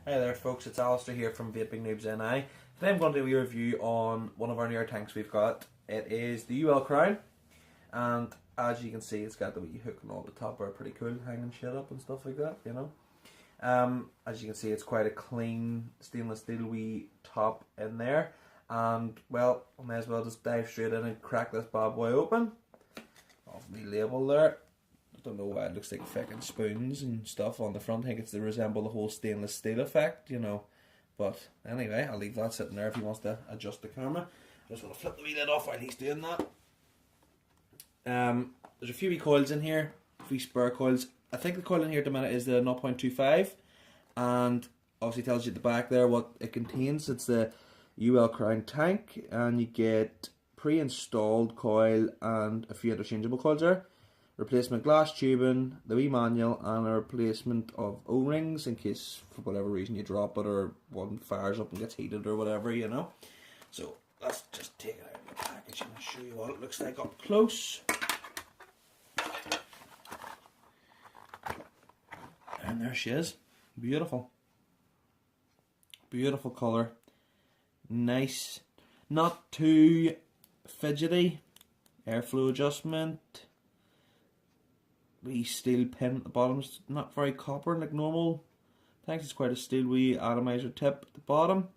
Hey there folks, it's Alistair here from Vaping Noobs NI. Today I'm going to do a review on one of our newer tanks we've got. It is the Uwell Crown, and as you can see it's got the wee hook and all the top are pretty cool, hanging shit up and stuff like that, you know. As you can see it's quite a clean stainless steel wee top in there, and well, I may as well just dive straight in and crack this bad boy open. Off my label there. I don't know why it looks like fucking spoons and stuff on the front. I think it's to resemble the whole stainless steel effect, you know. But anyway, I'll leave that sitting there if he wants to adjust the camera. I'm just going to flip the wee lid off while he's doing that. There's a few wee coils in here, a few spare coils. I think the coil in here at the minute is the 0.25, and obviously tells you at the back there what it contains. It's the Uwell Crown tank, and you get pre-installed coil and a few interchangeable coils there. Replacement glass tubing, the wee manual, and a replacement of O-rings in case for whatever reason you drop it or one fires up and gets heated or whatever, you know. So let's just take it out of the package and show you what it looks like up close. And there she is. Beautiful. Beautiful colour. Nice. Not too fidgety. Airflow adjustment. Wee steel pin at the bottom, is not very copper like normal tanks. It's quite a steel wee atomizer tip at the bottom,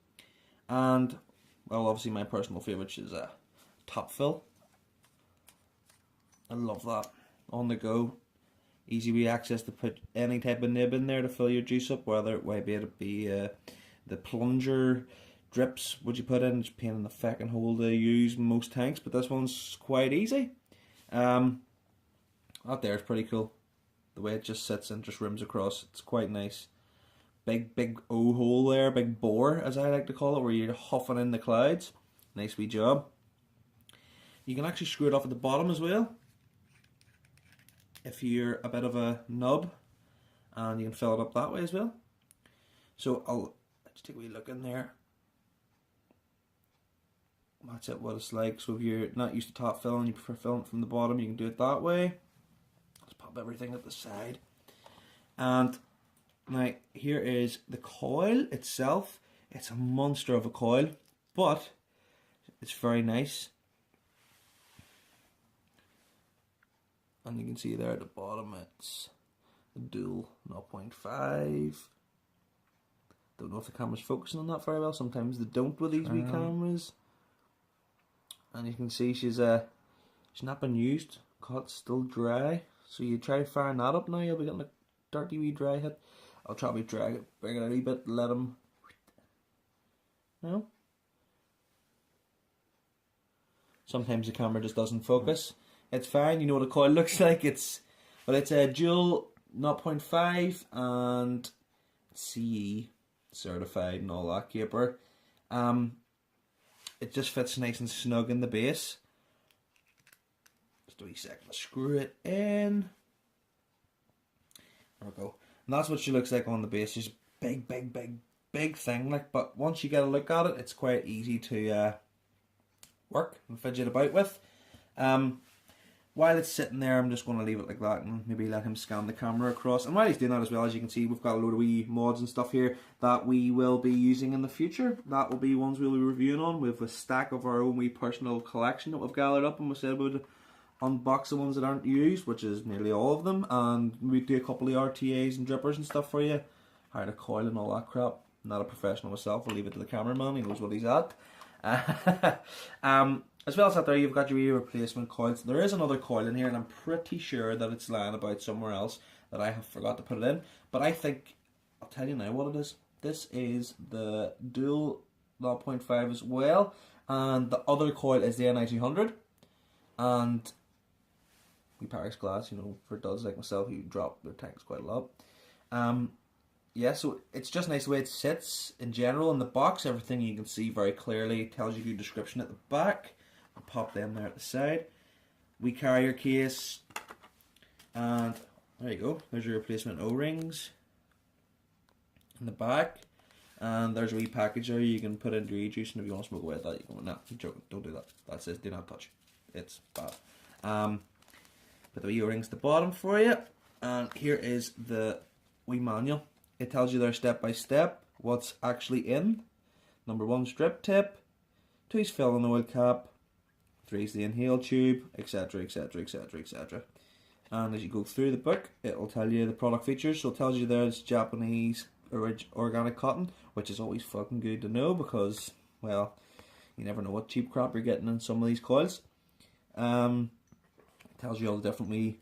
and well, obviously my personal favourite is a top fill. I love that. On the go, easy wee access to put any type of nib in there to fill your juice up, whether it be the plunger drips what you put in. It's a pain in the fucking hole to use most tanks, but this one's quite easy. That there is pretty cool. The way it just sits and just rims across. It's quite nice. Big O hole there, big bore as I like to call it, where you're huffing in the clouds. Nice wee job. You can actually screw it off at the bottom as well, if you're a bit of a nub, and you can fill it up that way as well. So let's take a wee look in there. That's it, what it's like. So if you're not used to top filling, you prefer filling from the bottom, you can do it that way. Pop everything at the side. And now here is the coil itself. It's a monster of a coil, but it's very nice. And you can see there at the bottom it's a dual 0.5. Don't know if the camera's focusing on that very well. Sometimes they don't with these wee cameras. And you can see she's not been used. Cut's still dry. So you try firing that up now, you'll be getting a dirty wee dry hit. I'll probably drag it, bring it a wee bit, let them. No? Sometimes the camera just doesn't focus. It's fine, you know what a coil looks like. It's a dual 0.5 and CE certified and all that caper. It just fits nice and snug in the base. Just a wee second to screw it in. There we go. And that's what she looks like on the base. She's a big thing. Like, but once you get a look at it, it's quite easy to work and fidget about with. While it's sitting there, I'm just going to leave it like that and maybe let him scan the camera across. And while he's doing that as well, as you can see, we've got a load of wee mods and stuff here that we will be using in the future. That will be ones we'll be reviewing on. We have a stack of our own wee personal collection that we've gathered up, and we said we would unbox the ones that aren't used, which is nearly all of them, and we do a couple of RTAs and drippers and stuff for you. Hired a coil and all that crap. I'm not a professional myself, I'll leave it to the cameraman, he knows what he's at. As well as that there, you've got your wee replacement coils. There is another coil in here, and I'm pretty sure that it's lying about somewhere else that I have forgot to put it in, but I think, I'll tell you now what it is. This is the dual 0.5 as well, and the other coil is the NI200, and we Paris glass, you know, for duds like myself who drop their tanks quite a lot. Yeah, so it's just nice the way it sits in general. In the box, everything you can see very clearly. It tells you a good description at the back. I'll pop them there at the side. We carrier case, and there you go. There's your replacement O-rings in the back. And there's a wee package there you can put into your e-juice, and if you want to smoke away with that, you can. No, I'm joking, don't do that. That says do not touch. It's bad. Put the wee O-rings at the bottom for you. And here is the wee manual. It tells you there step by step what's actually in. Number 1, strip tip. 2 is fill and oil cap. 3 is the inhale tube, etc, etc, etc, etc. And as you go through the book, it'll tell you the product features. So it tells you there's Japanese organic cotton, which is always fucking good to know because, well, you never know what cheap crap you're getting in some of these coils. Tells you all the differently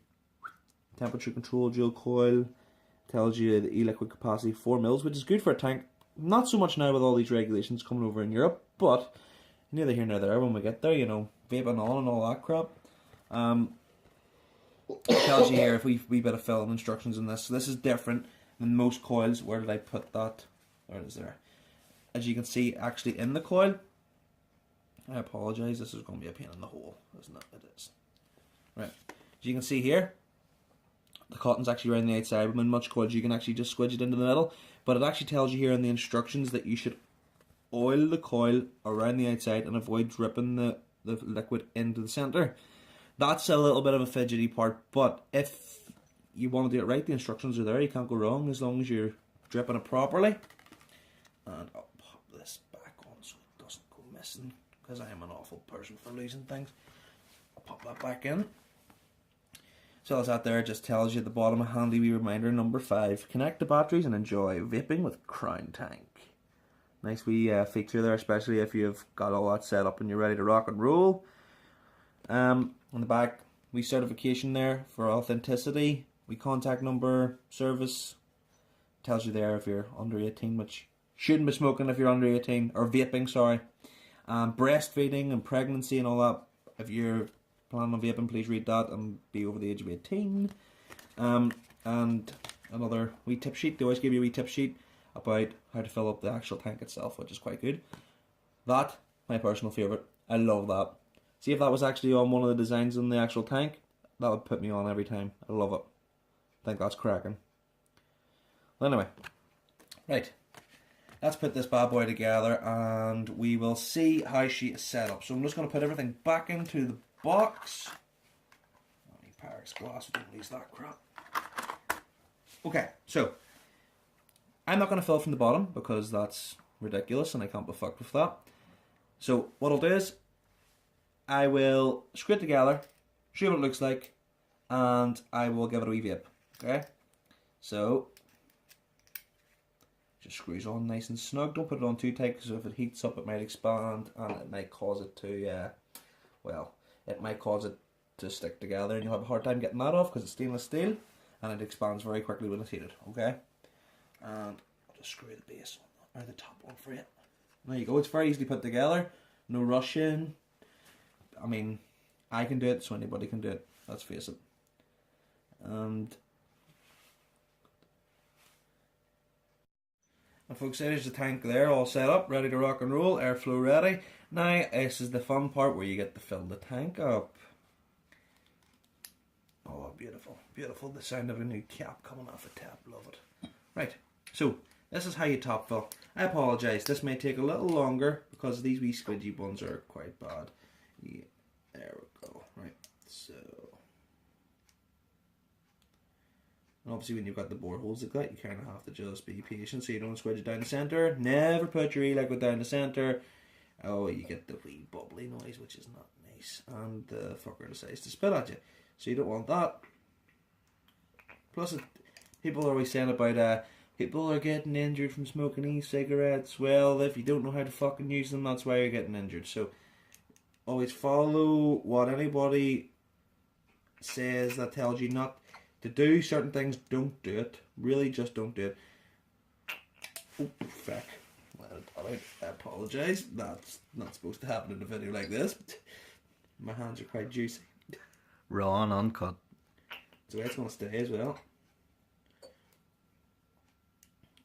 temperature control dual coil. Tells you the e-liquid capacity 4 mils, which is good for a tank. Not so much now with all these regulations coming over in Europe, but neither here nor there when we get there, you know, vaping on and all that crap. It tells you here if we bit of filling instructions in this. So this is different than most coils. Where did I put that? There it is there. As you can see, actually in the coil, I apologise, this is going to be a pain in the hole, isn't it? It is. Right. As you can see here, the cotton's actually around the outside, but in much coils you can actually just squidge it into the middle. But it actually tells you here in the instructions that you should oil the coil around the outside and avoid dripping the liquid into the centre. That's a little bit of a fidgety part, but if you want to do it right, the instructions are there, you can't go wrong as long as you're dripping it properly. And I'll pop this back on so it doesn't go missing, because I am an awful person for losing things. I'll pop that back in. So as that there just tells you at the bottom a handy wee reminder, number 5, connect the batteries and enjoy vaping with Crown Tank. Nice wee feature there, especially if you've got all that set up and you're ready to rock and roll. On the back, wee certification there for authenticity. We contact number, service. Tells you there if you're under 18, which shouldn't be smoking if you're under 18, or vaping, sorry. Breastfeeding and pregnancy and all that. If you're planning on vaping, please read that and be over the age of 18. And another wee tip sheet. They always give you a wee tip sheet about how to fill up the actual tank itself, which is quite good. That, my personal favourite. I love that. See, if that was actually on one of the designs on the actual tank, that would put me on every time. I love it. I think that's cracking. Well, anyway, right. Let's put this bad boy together and we will see how she is set up. So I'm just going to put everything back into the box. I need Pyrex glass, we don't use that crap. Okay, so I'm not going to fill from the bottom because that's ridiculous and I can't be fucked with that. So what I'll do is I will screw it together, show you what it looks like, and I will give it a wee vape. Okay? So just screws on nice and snug. Don't put it on too tight because if it heats up it might expand and it might cause it to, it might cause it to stick together and you'll have a hard time getting that off because it's stainless steel and it expands very quickly when it's heated. Okay? And I'll just screw the base on, or the top one for you. There you go. It's very easily put together. No rushing. I mean, I can do it, so anybody can do it. Let's face it. And folks, there's the tank there, all set up, ready to rock and roll, airflow ready. Now, this is the fun part where you get to fill the tank up. Oh, beautiful, beautiful. The sound of a new cap coming off the tap, love it. Right, so this is how you top fill. I apologise, this may take a little longer because these wee squidgy ones are quite bad. Yeah, there we go. Right, so, and obviously when you've got the bore holes like that, you kind of have to just be patient so you don't squidge it down the centre. Never put your e-liquid down the centre. Oh, you get the wee bubbly noise, which is not nice, and the fucker decides to spit at you. So you don't want that. Plus, people are always saying about people are getting injured from smoking e-cigarettes. Well, if you don't know how to fucking use them, that's why you're getting injured. So always follow what anybody says that tells you not to do certain things. Don't do it. Really, just don't do it. Oh, fuck. I apologise. That's not supposed to happen in a video like this. My hands are quite juicy. Raw and uncut. So it's going to stay as well.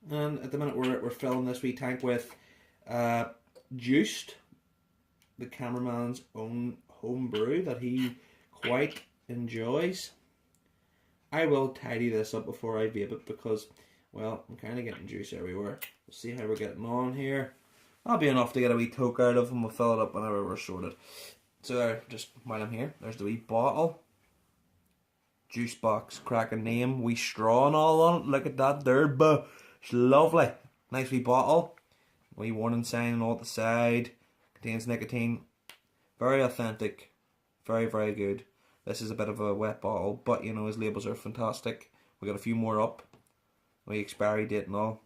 And at the minute we're filling this wee tank with Juiced, the cameraman's own home brew that he quite enjoys. I will tidy this up before I vape it because, well, I'm kind of getting juice everywhere. We'll see how we're getting on here. That'll be enough to get a wee toke out of and we'll fill it up whenever we're sorted. So there, just while I'm here, there's the wee bottle. Juice box, cracking name, wee straw and all on it. Look at that there, but it's lovely. Nice wee bottle. Wee warning sign and all at the side. Contains nicotine. Very authentic. Very, very good. This is a bit of a wet bottle, but you know, his labels are fantastic. We got a few more up. Wee expiry date and all.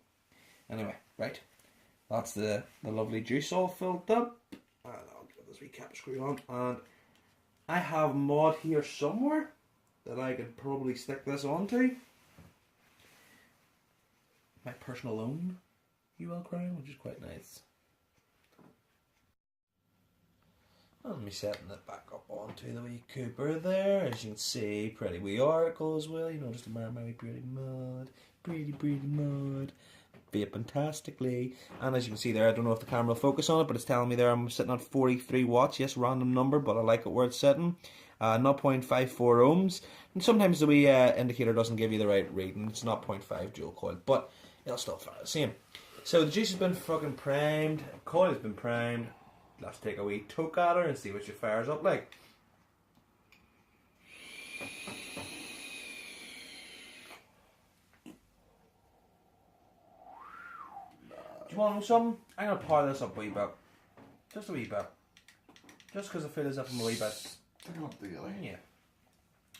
Anyway, right. That's the lovely juice all filled up. And I'll get this wee cap screw on. And I have mod here somewhere that I could probably stick this onto. My personal own Uwell crown, which is quite nice. And me setting it back up onto the wee Cooper there. As you can see, pretty wee article as well. You know, just a my wee pretty mud. Pretty mud. Vape-fantastically. And as you can see there, I don't know if the camera will focus on it, but it's telling me there I'm sitting at 43 watts. Yes, random number, but I like it where it's sitting. 0.54 ohms. And sometimes the wee indicator doesn't give you the right reading. It's not 0.5 dual coil, but it'll still fire the same. So the juice has been fucking primed. Coil has been primed. Let's take a wee toke at her and see what she fires up like. Do you want to know something? I'm going to power this up a wee bit. Just a wee bit. Just because I feel as if I'm a wee bit. Stick it up together. Yeah.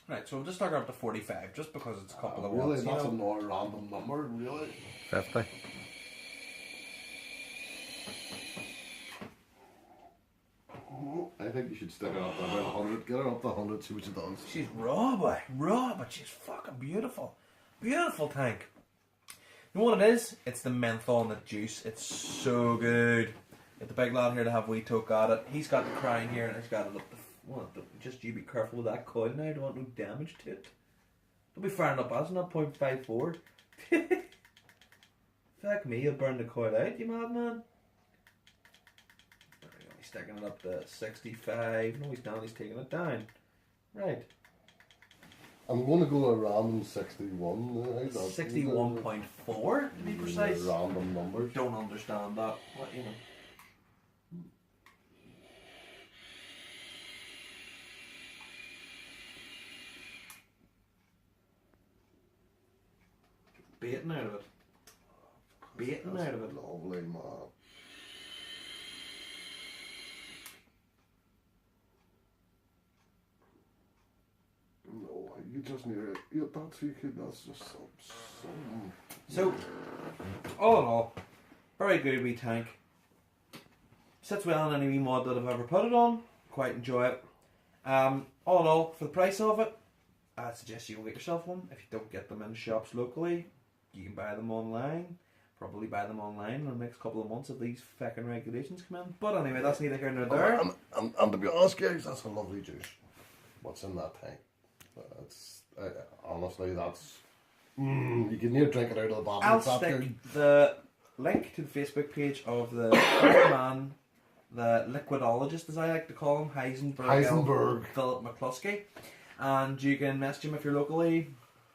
Right, so we'll just start her up to 45, just because it's a couple of really? watts. That's another random number, really? 50. I think you should stick it up to about 100. Get her up to 100, see what she does. She's raw, boy. Raw, but she's fucking beautiful. Beautiful tank. You know what it is? It's the menthol and the juice. It's so good. Get the big lad here to have wee toke at it. He's got the crown here and he's got it up the... Well, just you be careful with that coil now. I don't want no damage to it. Don't be firing up as not 0.54. Fuck me, you'll burn the coil out, you madman. He's sticking it up to 65. No, he's down, he's taking it down. Right. I'm going to go a random 61. 61.4 to be precise. Random numbers. Don't understand that. What, you know. Baiting out of it. Baiting out of it. Lovely, man. No, you just need it. Yeah, that's you could. That's just So, all in all, very good wee tank. Sits well on any wee mod that I've ever put it on. Quite enjoy it. All in all, for the price of it, I'd suggest you go get yourself one. If you don't get them in shops locally, you can buy them online. Probably buy them online in the next couple of months if these fucking regulations come in. But anyway, that's neither here nor there. And to be honest, guys, that's a lovely juice. What's in that tank? That's honestly, that's you can near drink it out of the bottle. I'll it's that stick good. the link to the Facebook page of the man, the liquidologist, as I like to call him, Heisenberg. Philip McCluskey. And you can message him if you're locally.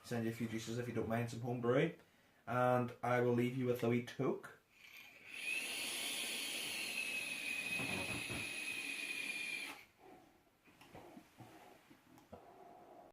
Send you a few juices if you don't mind some home brew. And I will leave you with a wee toke.